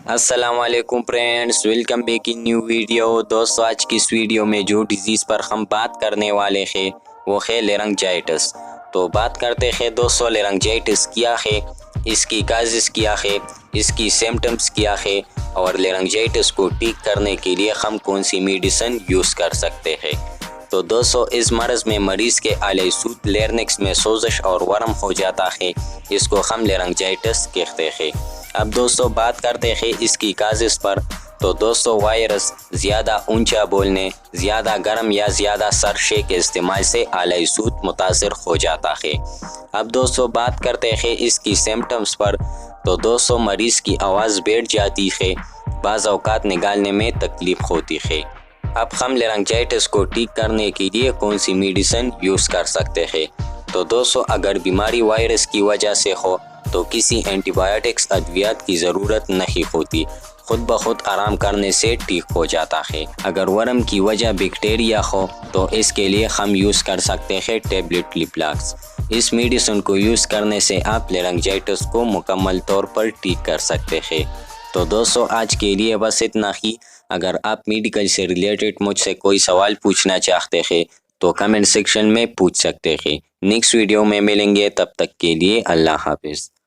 السلام علیکم friends, welcome back in new video. دوستو آج کی اس ویڈیو میں جو ڈیزیز پر ہم بات کرنے والے ہیں وہ ہے لارنجائٹس۔ تو بات کرتے ہیں دوستو لارنجائٹس کیا ہے، اس کی کازز کیا ہے، اس کی سمپٹمز کیا ہے، اور لارنجائٹس کو ٹھیک کرنے کے لیے ہم کون سی میڈیسن یوز کر سکتے ہیں۔ تو دوستو اس مرض میں مریض کے آلہ صوت لیرنکس میں سوزش اور ورم ہو جاتا ہے، اس کو ہم لارنجائٹس کہتے ہیں۔ اب دوستو بات کرتے ہیں اس کی کازز پر۔ تو دوستو وائرس، زیادہ اونچا بولنے، زیادہ گرم یا زیادہ سرشے کے استعمال سے آلہ صوت متاثر ہو جاتا ہے۔ اب دوستو بات کرتے ہیں اس کی سمپٹمز پر۔ تو دوستو مریض کی آواز بیٹھ جاتی ہے، بعض اوقات نگالنے میں تکلیف ہوتی ہے۔ اب ہم لارنجائٹس کو ٹھیک کرنے کے لیے کون سی میڈیسن یوز کر سکتے ہیں؟ تو دوستو اگر بیماری وائرس کی وجہ سے ہو تو کسی اینٹی بائیوٹکس ادویات کی ضرورت نہیں ہوتی، خود بخود آرام کرنے سے ٹھیک ہو جاتا ہے۔ اگر ورم کی وجہ بیکٹیریا ہو تو اس کے لیے ہم یوز کر سکتے ہیں ٹیبلٹ لیپلاکس۔ اس میڈیسن کو یوز کرنے سے آپ لارنجائٹس کو مکمل طور پر ٹھیک کر سکتے ہیں۔ تو دوستو آج کے لیے بس اتنا ہی۔ اگر آپ میڈیکل سے ریلیٹڈ مجھ سے کوئی سوال پوچھنا چاہتے ہیں تو کمنٹ سیکشن میں پوچھ سکتے ہیں۔ نیکسٹ ویڈیو میں ملیں گے، تب تک کے لیے اللہ حافظ۔